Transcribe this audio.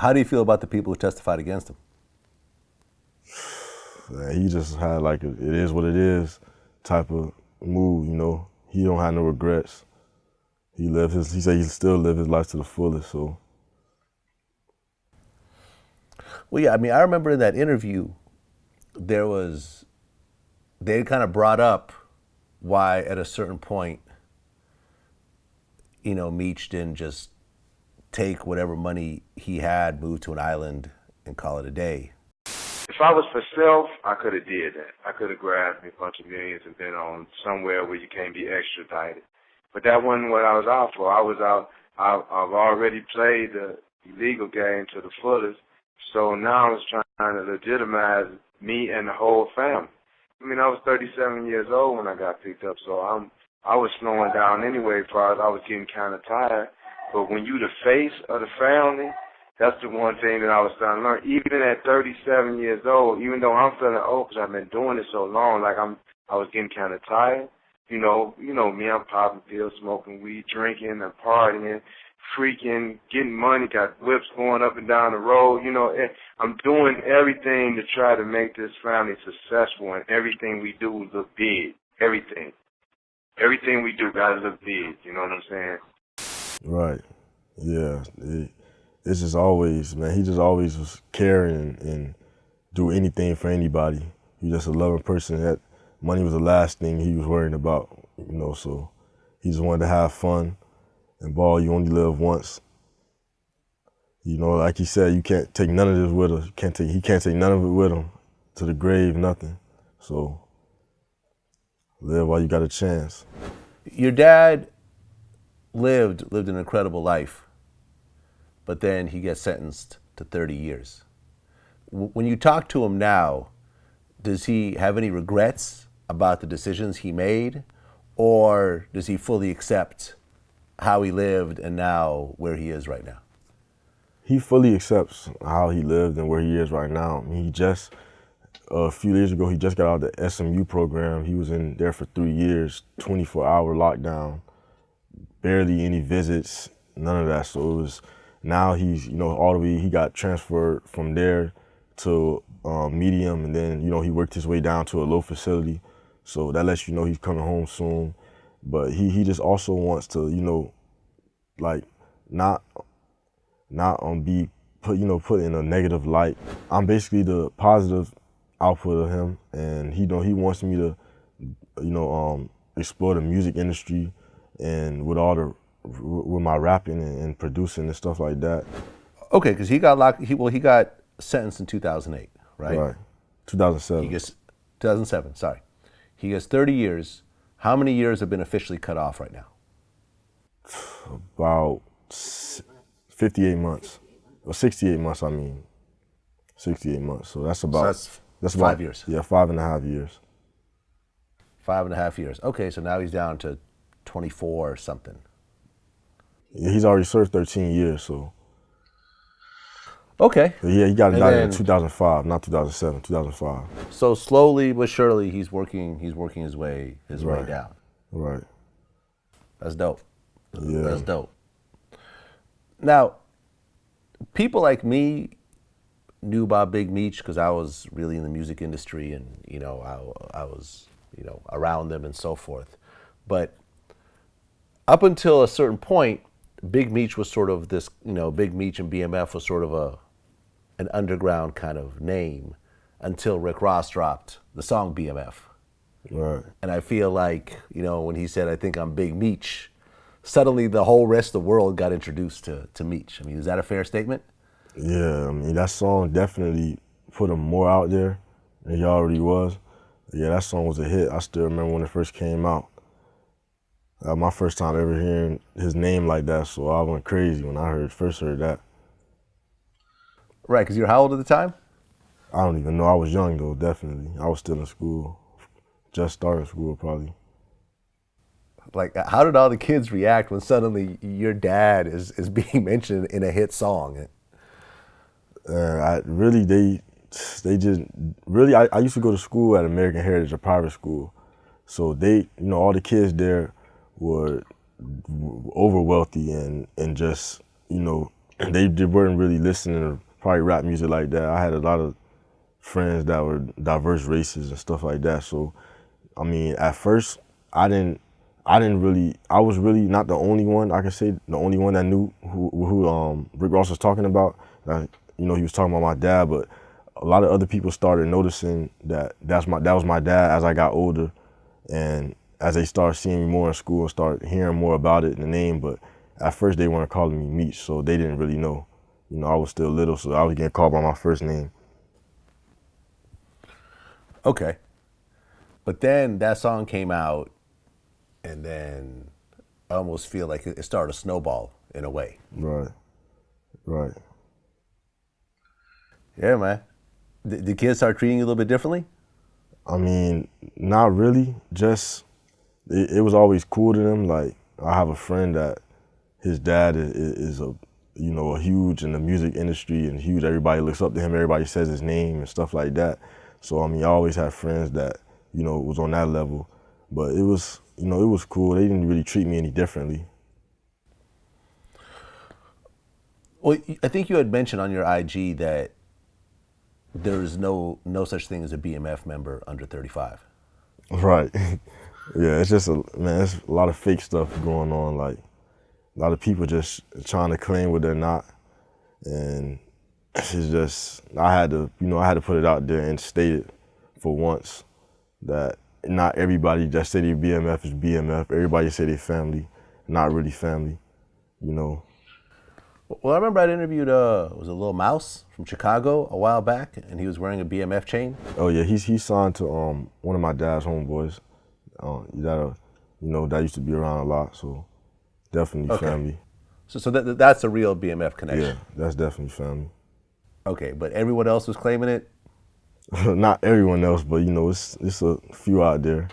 How do you feel about the people who testified against him? He just had like it is what it is type of move, you know. He don't have no regrets. He said he still live his life to the fullest, so. Well, yeah, I mean, I remember in that interview, they kind of brought up why at a certain point, Meech didn't just take whatever money he had, move to an island, and call it a day. If I was for self, I could have did that. I could have grabbed me a bunch of millions and been on somewhere where you can't be extradited. But that wasn't what I was out for. I've already played the illegal game to the fullest, so now I was trying to legitimize me and the whole family. I mean, I was 37 years old when I got picked up, so I was slowing down anyway, because I was getting kind of tired. But when you the face of the family, that's the one thing that I was starting to learn. Even at 37 years old, even though I'm feeling old because I've been doing it so long, like I was getting kind of tired. You know me, I'm popping pills, smoking weed, drinking, and partying, freaking, getting money, got whips going up and down the road. I'm doing everything to try to make this family successful, and everything we do look big. Everything we do gotta look big. You know what I'm saying? Right. Yeah. It's just always, man. He just always was caring and do anything for anybody. He just a loving person. That money was the last thing he was worrying about, so he just wanted to have fun and ball. You only live once. Like he said, you can't take none of this with us. He can't take none of it with him to the grave, nothing. So live while you got a chance. Your dad lived an incredible life, but then he gets sentenced to 30 years. When you talk to him now, does he have any regrets about the decisions he made, or does he fully accept how he lived and now where he is right now? He fully accepts how he lived and where he is right now. I mean, he just, a few years ago, he just got out of the SMU program. He was in there for 3 years, 24-hour lockdown, barely any visits, none of that. So it was, now he's, all the way, he got transferred from there to medium, and then, he worked his way down to a low facility. So that lets you know he's coming home soon. But he just also wants to, like, not be put in a negative light. I'm basically the positive output of him, and he wants me to, explore the music industry, and with my rapping and producing and stuff like that. Okay, because he got he got sentenced in 2008, right? Right, 2007. He gets 2007. Sorry, he gets 30 years. How many years have been officially cut off right now? About 58 months, or 68 months. I mean, 68 months. So that's about that's 5 years. Yeah, 5.5 years. 5.5 years. Okay, so now he's down to 24 or something. Yeah, he's already served 13 years, so. Okay. Yeah, he got indicted in 2005, not 2007, 2005. So slowly but surely, he's working his way down. Right. That's dope. Yeah. That's dope. Now, people like me knew about Big Meech because I was really in the music industry, and I was around them and so forth. But up until a certain point, Big Meech was sort of this, Big Meech and BMF was sort of an underground kind of name until Rick Ross dropped the song BMF. Right. And I feel like, when he said, I think I'm Big Meech, suddenly the whole rest of the world got introduced to Meech. I mean, is that a fair statement? Yeah, I mean, that song definitely put him more out there than he already was. Yeah, that song was a hit. I still remember when it first came out. My first time ever hearing his name like that, so I went crazy when I first heard that. Right, because you were how old at the time? I don't even know. I was young, though, definitely. I was still in school, just starting school, probably. Like, how did all the kids react when suddenly your dad is being mentioned in a hit song? I used to go to school at American Heritage, a private school. So all the kids there were over wealthy and just, they weren't really listening to probably rap music like that. I had a lot of friends that were diverse races and stuff like that. So, I mean, at first, I didn't really, I was really not the only one. I could say the only one that knew who Rick Ross was talking about. You know, he was talking about my dad, but a lot of other people started noticing that that was my dad as I got older, and as they started seeing me more in school and started hearing more about it, the name. But at first, they weren't calling me Meech, so they didn't really know. You know, I was still little, so I was getting called by my first name. Okay. But then that song came out, and then I almost feel like it started a snowball in a way. Right, right. Yeah, man. The kids start treating you a little bit differently? I mean, not really. Just it was always cool to them. Like I have a friend that his dad is a a huge in the music industry and huge. Everybody looks up to him. Everybody says his name and stuff like that. So I mean, I always had friends that was on that level. But it was it was cool. They didn't really treat me any differently. Well, I think you had mentioned on your IG that there's no such thing as a BMF member under 35. Right. Yeah, it's just it's a lot of fake stuff going on. Like a lot of people just trying to claim what they're not, and it's just I had to put it out there and state it for once that not everybody that say they BMF is BMF. Everybody say they family, not really family. Well, I remember I interviewed was it Lil Mouse from Chicago a while back, and he was wearing a BMF chain. Oh yeah, he's signed to one of my dad's homeboys. That used to be around a lot. So definitely family. So that's a real BMF connection. Yeah, that's definitely family. Okay, but everyone else was claiming it? Not everyone else, but it's a few out there.